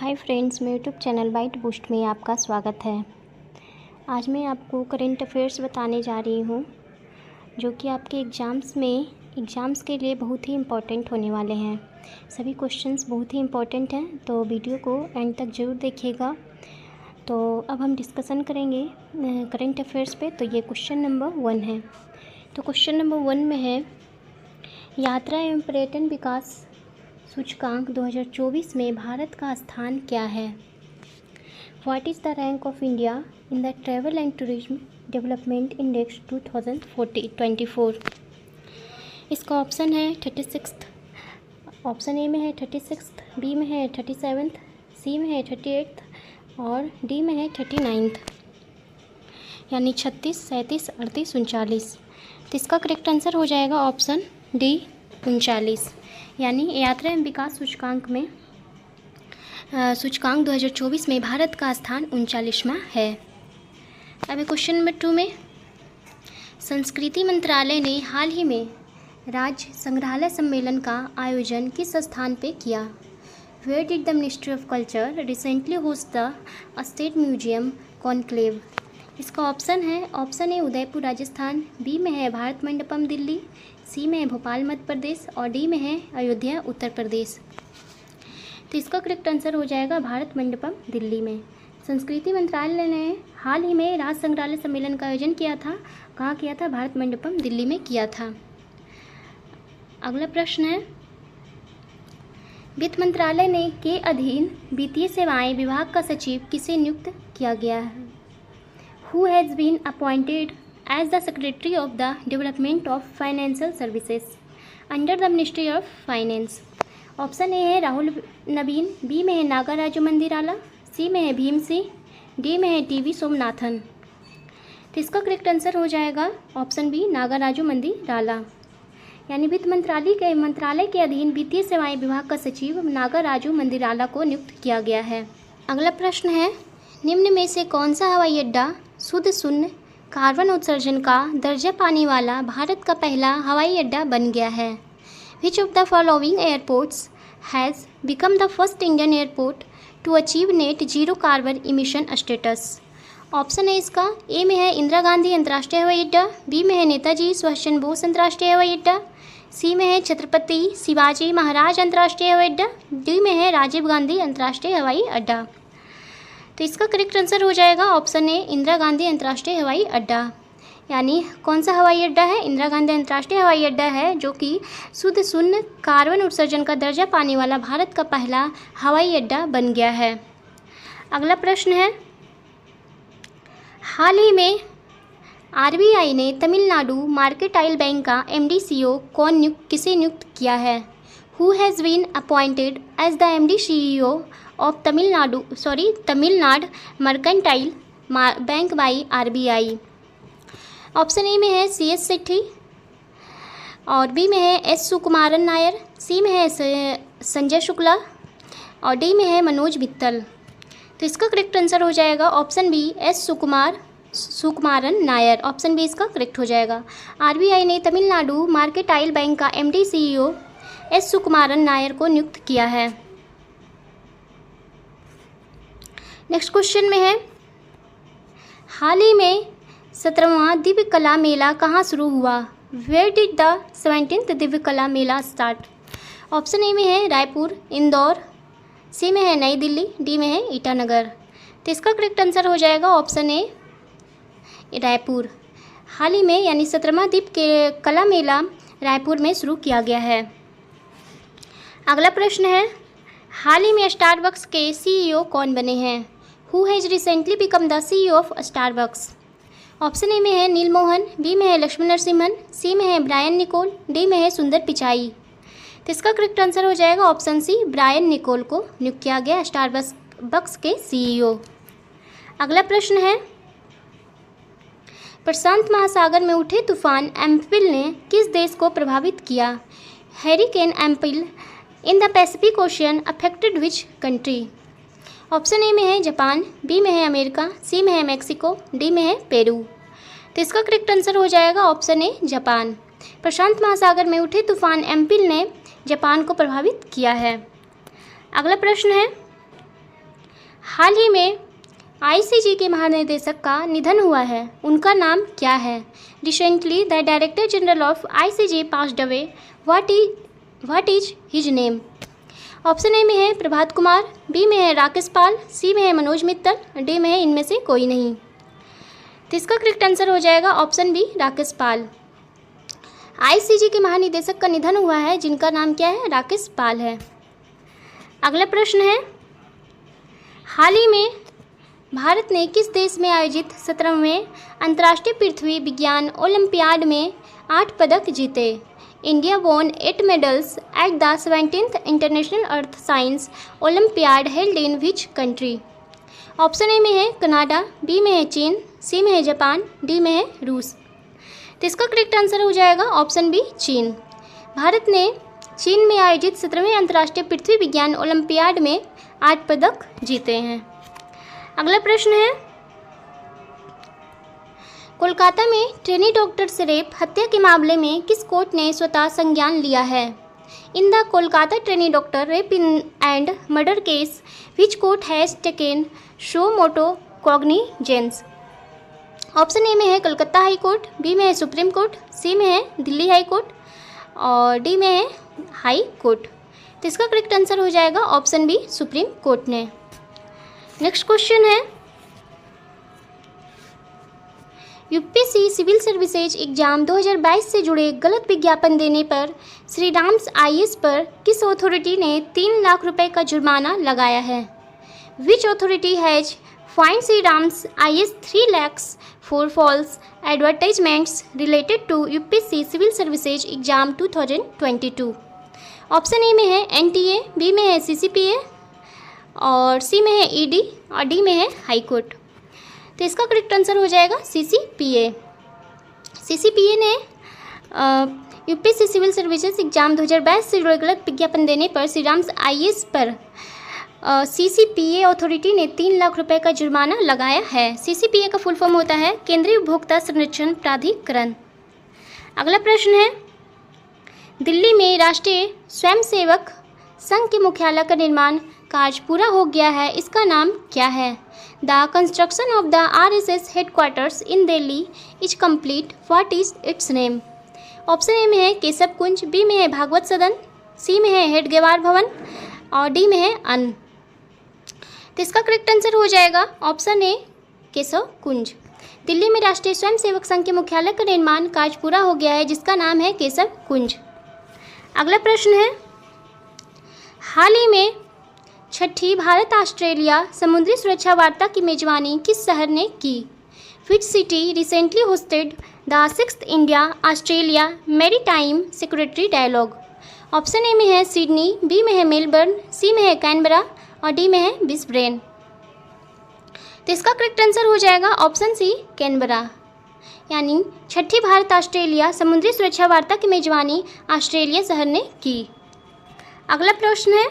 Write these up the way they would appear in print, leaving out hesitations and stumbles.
Hi friends, मेरे YouTube channel bite boost में आपका स्वागत है। आज मैं आपको करंट अफेयर्स बताने जा रही हूँ जो कि आपके एग्ज़ाम्स के लिए बहुत ही इम्पोर्टेंट होने वाले हैं। सभी क्वेश्चंस बहुत ही इम्पोर्टेंट हैं, तो वीडियो को एंड तक ज़रूर देखिएगा। तो अब हम डिस्कशन करेंगे करंट अफेयर्स पे। तो ये क्वेश्चन नंबर 1 है। तो क्वेश्चन नंबर 1 में है, यात्रा एवं पर्यटन विकास सूचकांक 2024 में भारत का स्थान क्या है? What is the rank of India in the travel and tourism development index 2024? इसका ऑप्शन है 36, ऑप्शन ए में है 36, बी में है 37, सी में है 38 और डी में है 39, यानी 36, 37, 38, 39। तो इसका करेक्ट आंसर हो जाएगा ऑप्शन डी 39, यानी यात्रा एवं विकास सूचकांक 2024 में भारत का स्थान 39वां है। अब क्वेश्चन नंबर 2 में, संस्कृति मंत्रालय ने हाल ही में राज्य संग्रहालय सम्मेलन का आयोजन किस स्थान पे किया? Where did the ministry of culture recently host the state museum conclave? इसका ऑप्शन है, option A Udaipur Rajasthan, B में है भारत मंडपम दिल्ली, सी में है भोपाल मध्य प्रदेश और डी में है अयोध्या उत्तर प्रदेश। तो इसका करेक्ट आंसर हो जाएगा भारत मंडपम दिल्ली में। संस्कृति मंत्रालय ने हाल ही में राज्य संग्रहालय सम्मेलन का आयोजन किया था। कहाँ किया था? भारत मंडपम दिल्ली में किया था। अगला प्रश्न है, वित्त मंत्रालय ने के अधीन वित्तीय सेवाएं विभाग का सचिव किसे नियुक्त किया गया है? Who has been appointed as the Secretary of the Development of Financial Services under the Ministry of Finance? Option A है राहुल नवीन, बी में है नागाराजू मंदिराला, सी में है भीम सिंह, डी में है टीवी सोमनाथन। तो इसका करेक्ट आंसर हो जाएगा ऑप्शन बी नागाराजू मंदिराला, यानी वित्त मंत्रालय के अधीन वित्तीय सेवाएं विभाग का सचिव नागाराजू मंदिराला को नियुक्त किया गया है। अगला प्रश्न है, निम्न में से कौन सा हवाई अड्डा शुद्ध शून्य कार्बन उत्सर्जन का दर्जा पाने वाला भारत का पहला हवाई अड्डा बन गया है? Which of the following airports has become the first Indian airport to achieve net zero carbon emission status? Option है इसका, ए में है इंदिरा गांधी अंतर्राष्ट्रीय हवाई अड्डा, बी में है नेताजी सुभाष चंद्र बोस अंतर्राष्ट्रीय हवाई अड्डा, सी में है छत्रपति शिवाजी महाराज अंतर्राष्ट्रीय हवाई अड्डा, डी में है राजीव गांधी अंतर्राष्ट्रीय हवाई अड्डा। तो इसका करेक्ट आंसर हो जाएगा ऑप्शन ए इंदिरा गांधी अंतर्राष्ट्रीय हवाई अड्डा, यानी कौन सा हवाई अड्डा है? इंदिरा गांधी अंतर्राष्ट्रीय हवाई अड्डा है, जो कि शुद्ध शून्य कार्बन उत्सर्जन का दर्जा पाने वाला भारत का पहला हवाई अड्डा बन गया है। अगला प्रश्न है, हाल ही में आरबीआई ने तमिलनाडु मर्केंटाइल बैंक का एमडी सीईओ किसे नियुक्त किया है? Who has been appointed as the MD CEO of Tamil Nadu mercantile bank by RBI? Option A में है CS सेठी और बी में है एस सुकुमारन नायर, सी में है संजय शुक्ला और डी में है मनोज मित्तल। तो इसका करेक्ट आंसर हो जाएगा option B S Sukumaran Nair. Option B इसका करेक्ट हो जाएगा। आरबीआई ने तमिलनाडु मर्केंटाइल बैंक का MD CEO S Sukumaran Nair को नियुक्त किया है। नेक्स्ट क्वेश्चन में है, हाल ही में 17वां दिव्य कला मेला कहाँ शुरू हुआ? Where did the 17th Divya कला मेला स्टार्ट? ऑप्शन ए में है रायपुर, इंदौर, सी में है नई दिल्ली, डी में है ईटानगर। तो इसका करेक्ट आंसर हो जाएगा ऑप्शन ए रायपुर। हाल ही में यानी 17वां दिव्य कला मेला रायपुर में शुरू किया गया है। अगला प्रश्न है, हाल ही में स्टारबक्स के CEO कौन बने हैं? Who has recently become the CEO of Starbucks? Option A में है नील मोहन, बी में है लक्ष्मण नरसिम्हन, सी में है ब्रायन निकोल, डी में है सुंदर पिचाई। तो इसका करेक्ट आंसर हो जाएगा ऑप्शन सी ब्रायन निकोल को नियुक्त किया गया स्टारबक्स के CEO। अगला प्रश्न है, प्रशांत महासागर में उठे तूफान एम्पिल ने किस देश को प्रभावित किया? Hurricane Ampil in the Pacific Ocean affected which country? Option A में है जापान, बी में है अमेरिका, सी में है मैक्सिको, डी में है पेरू। तो इसका करेक्ट आंसर हो जाएगा ऑप्शन ए जापान। प्रशांत महासागर में उठे तूफान एम्पिल ने जापान को प्रभावित किया है। अगला प्रश्न है, हाल ही में आईसीजे के महानिदेशक का निधन हुआ है, उनका नाम क्या है? Recently the director general of ICJ passed away, what is his name? Option A में है प्रभात कुमार, बी में है राकेश पाल, सी में है मनोज मित्तल, डी में है इनमें से कोई नहीं। तो इसका करेक्ट आंसर हो जाएगा ऑप्शन बी, राकेश पाल। आईसीजे के महानिदेशक का निधन हुआ है, जिनका नाम क्या है? राकेश पाल है। अगला प्रश्न है, हाल ही में भारत ने किस देश में आयोजित 17वें अंतर्राष्ट्रीय पृथ्वी विज्ञान ओलंपियाड में 8 पदक जीते? India won 8 medals at the 17th international earth science olympiad held in which country? Option A में है कनाडा, बी में है चीन, सी में है जापान, डी में है रूस। तो इसका करेक्ट आंसर हो जाएगा ऑप्शन बी, चीन। भारत ने चीन में आयोजित 17वें अंतर्राष्ट्रीय पृथ्वी विज्ञान ओलंपियाड में 8 पदक जीते हैं। अगला प्रश्न है, कोलकाता में ट्रेनी डॉक्टर से रेप हत्या के मामले में किस कोर्ट ने स्वतः संज्ञान लिया है? In the Kolkata trainee doctor rape and murder case which court has taken show motto cognizance? Option A में है कलकत्ता हाई कोर्ट, बी में है सुप्रीम कोर्ट, सी में है दिल्ली हाई कोर्ट और डी में है हाई कोर्ट। तो इसका करेक्ट आंसर हो जाएगा ऑप्शन बी, सुप्रीम कोर्ट ने। नेक्स्ट क्वेश्चन है, यूपीएससी सिविल सर्विसेज एग्जाम 2022 से जुड़े गलत विज्ञापन देने पर श्री राम्स आईएएस पर किस अथॉरिटी ने 3 लाख रुपए का जुर्माना लगाया है? Which authority has find Shri Ram's IAS 3 lakhs for false advertisements related to UPSC civil services exam 2022? Option A में है एनटीए, बी में है सीसीपीए और सी में है ईडी और डी में है हाई कोर्ट। तो इसका करेक्ट आंसर हो जाएगा सीसीपीए। सीसीपीए ने यूपीएससी सिविल सर्विसेज एग्जाम 2022 से जुड़े गलत विज्ञापन देने पर श्री राम्स आईएएस पर सीसीपीए अथॉरिटी ने 3 लाख रुपए का जुर्माना लगाया है। सीसीपीए का फुल फॉर्म होता है केंद्रीय उपभोक्ता संरक्षण प्राधिकरण। अगला प्रश्न है, दिल्ली में राष्ट्रीय स्वयंसेवक संघ के मुख्यालय का निर्माण कार्य पूरा हो गया है, इसका नाम क्या है? The construction of the RSS headquarters in Delhi is complete, what is it's name? Option A में है केशव कुंज, बी में है भागवत सदन, सी में है हेडगेवार भवन और डी में है अन्न। तो इसका करेक्ट आंसर हो जाएगा ऑप्शन ए, केशव कुंज। दिल्ली में राष्ट्रीय स्वयंसेवक संघ के मुख्यालय का निर्माण कार्य पूरा हो गया है, जिसका नाम है केशव कुंज। अगला प्रश्न है, हाल ही में 6ठी भारत ऑस्ट्रेलिया समुद्री सुरक्षा वार्ता की मेजबानी किस शहर ने की? Which city recently hosted the 6th India Australia maritime security dialogue? Option A में है सिडनी, बी में है मेलबर्न, सी में है कैनबरा और डी में है ब्रिस्बेन। तो इसका करेक्ट आंसर हो जाएगा ऑप्शन सी, कैनबरा। यानी 6ठी भारत ऑस्ट्रेलिया समुद्री सुरक्षा वार्ता की मेजबानी ऑस्ट्रेलिया शहर ने की। अगला प्रश्न है,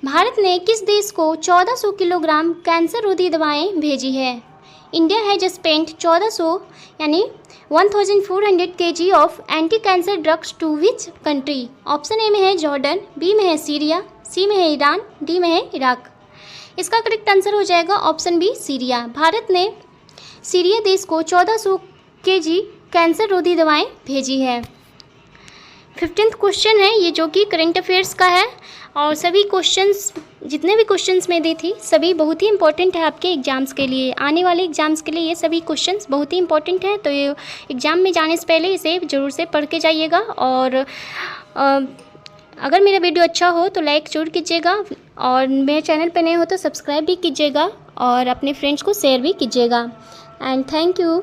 भारत ने किस देश को 1400 किलोग्राम कैंसर रोधी दवाएं भेजी है? इंडिया हैज स्पेंट 1400 यानी 1400 kg of anti cancer drugs to which country? Option A में है जॉर्डन, बी में है सीरिया, सी में है ईरान, डी में है इराक। इसका करेक्ट आंसर हो जाएगा ऑप्शन बी, सीरिया। भारत ने सीरिया देश को 1400 kg कैंसर रोधी दवाएं भेजी है। 15th क्वेश्चन है ये, जो कि करंट अफेयर्स का है और सभी क्वेश्चंस, जितने भी क्वेश्चंस मैं दी थी सभी बहुत ही इंपॉर्टेंट है आपके एग्ज़ाम्स के लिए, आने वाले एग्ज़ाम्स के लिए ये सभी क्वेश्चंस बहुत ही इंपॉर्टेंट है। तो ये एग्ज़ाम में जाने से पहले इसे ज़रूर से पढ़ के जाइएगा और अगर मेरा वीडियो अच्छा हो तो लाइक जरूर कीजिएगा और मेरे चैनल पर नए हो तो सब्सक्राइब भी कीजिएगा और अपने फ्रेंड्स को शेयर भी कीजिएगा। And thank you.